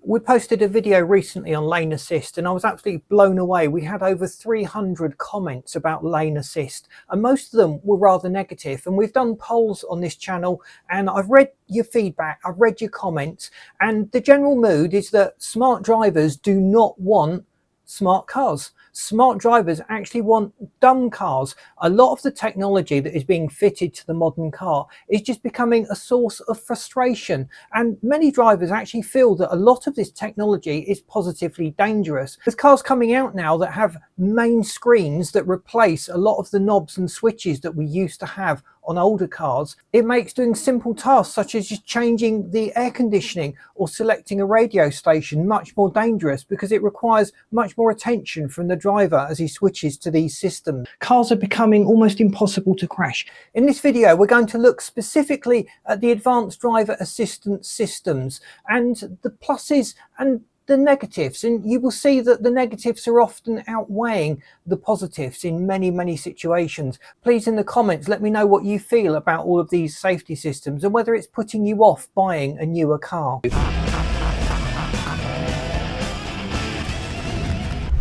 We posted a video recently on lane assist and I was absolutely blown away. We had over 300 comments about lane assist and most of them were rather negative. And we've done polls on this channel and I've read your feedback, I've read your comments, and the general mood is that smart drivers do not want smart cars. Smart drivers actually want dumb cars. A lot of the technology that is being fitted to the modern car is just becoming a source of frustration, and many drivers actually feel that a lot of this technology is positively dangerous. There's cars coming out now that have main screens that replace a lot of the knobs and switches that we used to have on older cars. It makes doing simple tasks such as just changing the air conditioning or selecting a radio station much more dangerous, because it requires much more attention from the driver as he switches to these systems. Cars are becoming almost impossible to crash. In this video we're going to look specifically at the advanced driver assistance systems and the pluses and the negatives, and you will see that the negatives are often outweighing the positives in many situations. Please, in the comments, let me know what you feel about all of these safety systems and whether it's putting you off buying a newer car.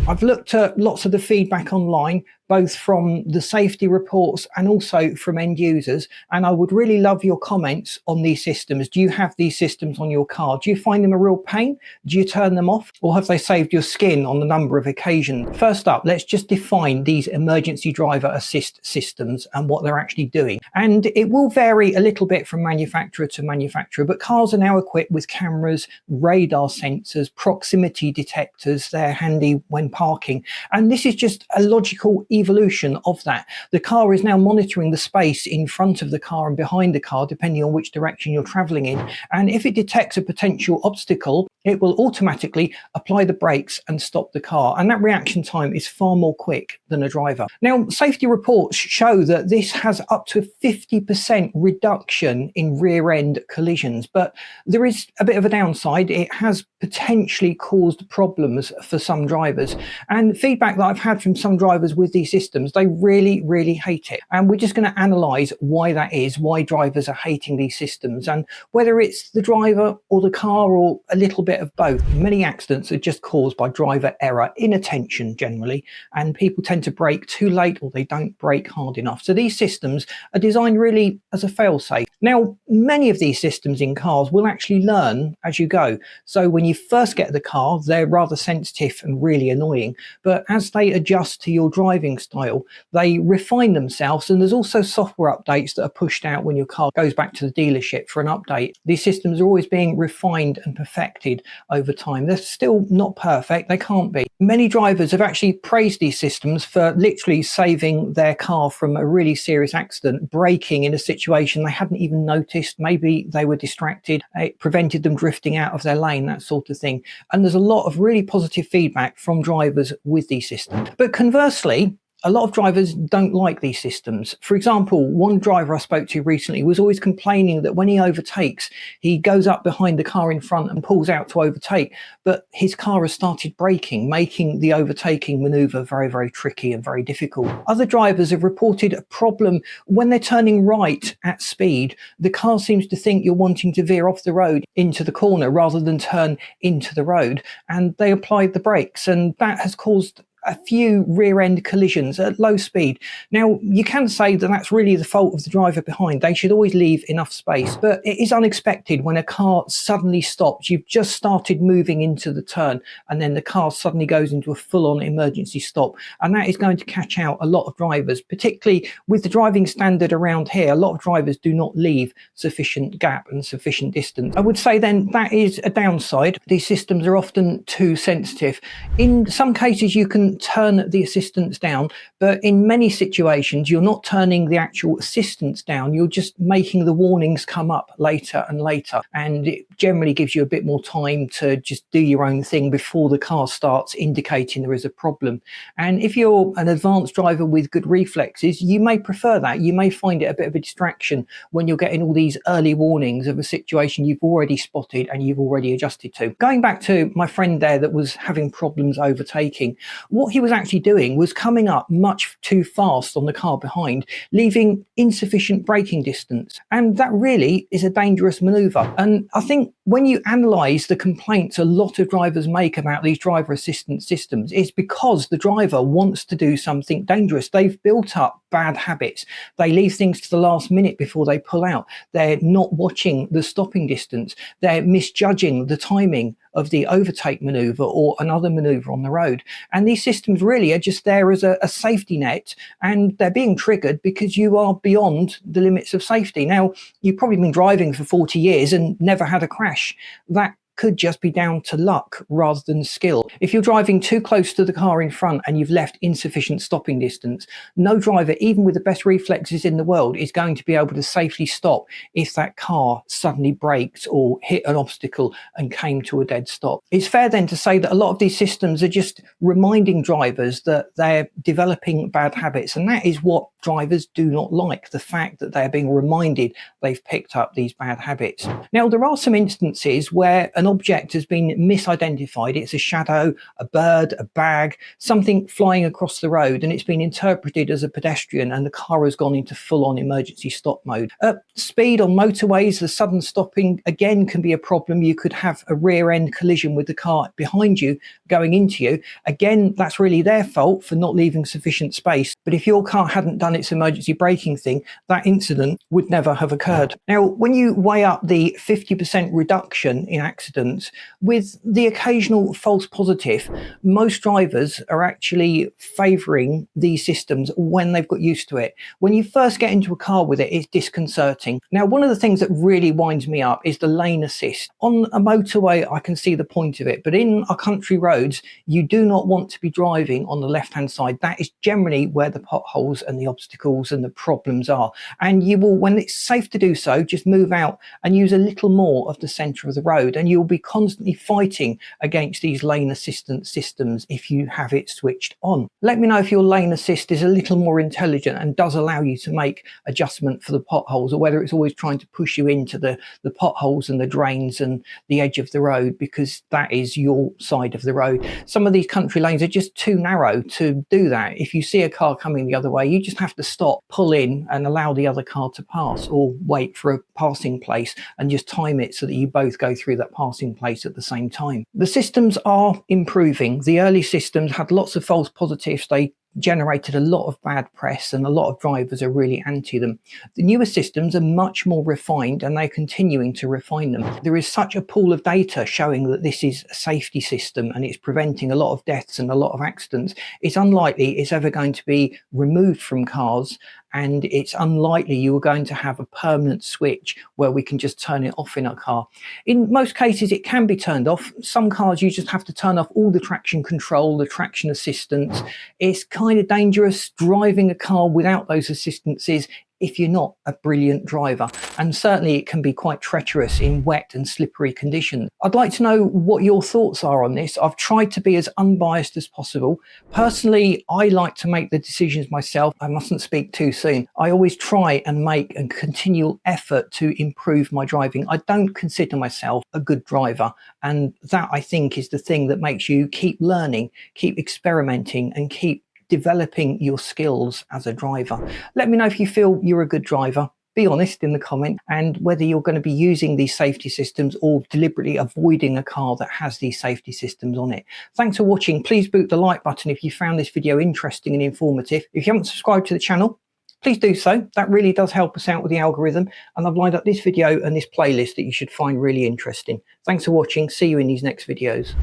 I've looked at lots of the feedback online, both from the safety reports and also from end users, and I would really love your comments on these systems. Do you have these systems on your car? Do you find them a real pain? Do you turn them off? Or have they saved your skin on a number of occasions? First up, let's just define these emergency driver assist systems and what they're actually doing. And it will vary a little bit from manufacturer to manufacturer, but cars are now equipped with cameras, radar sensors, proximity detectors. They're handy when parking, and this is just a logical evolution of that. The car is now monitoring the space in front of the car and behind the car, depending on which direction you're traveling in, and if it detects a potential obstacle, it will automatically apply the brakes and stop the car, and that reaction time is far more quick than a driver. Now, safety reports show that this has up to a 50% reduction in rear end collisions, but there is a bit of a downside. It has potentially caused problems for some drivers, and feedback that I've had from some drivers with these systems, they really hate it. And we're just going to analyze why that is, why drivers are hating these systems, and whether it's the driver or the car or a little bit of both. Many accidents are just caused by driver error, inattention generally, and people tend to brake too late or they don't brake hard enough. So these systems are designed really as a fail-safe. Now, many of these systems in cars will actually learn as you go. So when you first get the car, they're rather sensitive and really annoying, but as they adjust to your driving style, they refine themselves, and there's also software updates that are pushed out when your car goes back to the dealership for an update. These systems are always being refined and perfected over time. They're still not perfect, they can't be. Many drivers have actually praised these systems for literally saving their car from a really serious accident, braking in a situation they hadn't even noticed. Maybe they were distracted, it prevented them drifting out of their lane, that sort of thing. And there's a lot of really positive feedback from drivers with these systems. But conversely, a lot of drivers don't like these systems. For example, one driver I spoke to recently was always complaining that when he overtakes, he goes up behind the car in front and pulls out to overtake, but his car has started braking, making the overtaking maneuver very tricky and very difficult. Other drivers have reported a problem when they're turning right at speed. The car seems to think you're wanting to veer off the road into the corner rather than turn into the road, and they applied the brakes, and that has caused a few rear end collisions at low speed. Now, you can say that that's really the fault of the driver behind. They should always leave enough space, but it is unexpected when a car suddenly stops. You've just started moving into the turn and then the car suddenly goes into a full-on emergency stop, and that is going to catch out a lot of drivers, particularly with the driving standard around here. A lot of drivers do not leave sufficient gap and sufficient distance. I would say then that is a downside. These systems are often too sensitive. In some cases you can turn the assistance down, but in many situations you're not turning the actual assistance down, you're just making the warnings come up later and later, and it generally gives you a bit more time to just do your own thing before the car starts indicating there is a problem. And if you're an advanced driver with good reflexes, you may prefer that. You may find it a bit of a distraction when you're getting all these early warnings of a situation you've already spotted and you've already adjusted to. Going back to my friend there that was having problems overtaking, what he was actually doing was coming up much too fast on the car behind, leaving insufficient braking distance. And that really is a dangerous maneuver. And I think when you analyse the complaints a lot of drivers make about these driver assistance systems, it's because the driver wants to do something dangerous. They've built up bad habits. They leave things to the last minute before they pull out. They're not watching the stopping distance. They're misjudging the timing of the overtake maneuver or another maneuver on the road. And these systems really are just there as a safety net, and they're being triggered because you are beyond the limits of safety. Now, you've probably been driving for 40 years and never had a crash. That could just be down to luck rather than skill. If you're driving too close to the car in front and you've left insufficient stopping distance, no driver, even with the best reflexes in the world, is going to be able to safely stop if that car suddenly braked or hit an obstacle and came to a dead stop. It's fair then to say that a lot of these systems are just reminding drivers that they're developing bad habits, and that is what drivers do not like, the fact that they're being reminded they've picked up these bad habits. Now, there are some instances where an object has been misidentified. It's a shadow, a bird, a bag, something flying across the road, and it's been interpreted as a pedestrian, and the car has gone into full-on emergency stop mode. At speed on motorways, the sudden stopping again can be a problem. You could have a rear-end collision with the car behind you going into you. Again, that's really their fault for not leaving sufficient space. But if your car hadn't done its emergency braking thing, that incident would never have occurred. Now, when you weigh up the 50% reduction in accidents with the occasional false positive, most drivers are actually favouring these systems when they've got used to it. When you first get into a car with it, it's disconcerting. Now, one of the things that really winds me up is the lane assist. On a motorway, I can see the point of it, but in our country roads, you do not want to be driving on the left-hand side. That is generally where the potholes and the obstacles and the problems are. And you will, when it's safe to do so, just move out and use a little more of the centre of the road, and you'll be constantly fighting against these lane assistance systems if you have it switched on. Let me know if your lane assist is a little more intelligent and does allow you to make adjustment for the potholes, or whether it's always trying to push you into the potholes and the drains and the edge of the road because that is your side of the road. Some of these country lanes are just too narrow to do that. If you see a car coming the other way, you just have to stop, pull in and allow the other car to pass, or wait for a passing place and just time it so that you both go through that passing place at the same time. The systems are improving. The early systems had lots of false positives. They generated a lot of bad press and a lot of drivers are really anti them. The newer systems are much more refined and they're continuing to refine them. There is such a pool of data showing that this is a safety system and it's preventing a lot of deaths and a lot of accidents. It's unlikely it's ever going to be removed from cars, and it's unlikely you are going to have a permanent switch where we can just turn it off in a car. In most cases, it can be turned off. Some cars, you just have to turn off all the traction control, the traction assistance. It's kind of dangerous driving a car without those assistances if you're not a brilliant driver, and certainly it can be quite treacherous in wet and slippery conditions. I'd like to know what your thoughts are on this. I've tried to be as unbiased as possible. Personally, I like to make the decisions myself. I mustn't speak too soon. I always try and make a continual effort to improve my driving. I don't consider myself a good driver, and that, I think, is the thing that makes you keep learning, keep experimenting, and keep developing your skills as a driver. Let me know if you feel you're a good driver. Be honest in the comment, and whether you're going to be using these safety systems or deliberately avoiding a car that has these safety systems on it. Thanks for watching. Please boot the like button if you found this video interesting and informative. If you haven't subscribed to the channel, please do so. That really does help us out with the algorithm, and I've lined up this video and this playlist that you should find really interesting. Thanks for watching. See you in these next videos.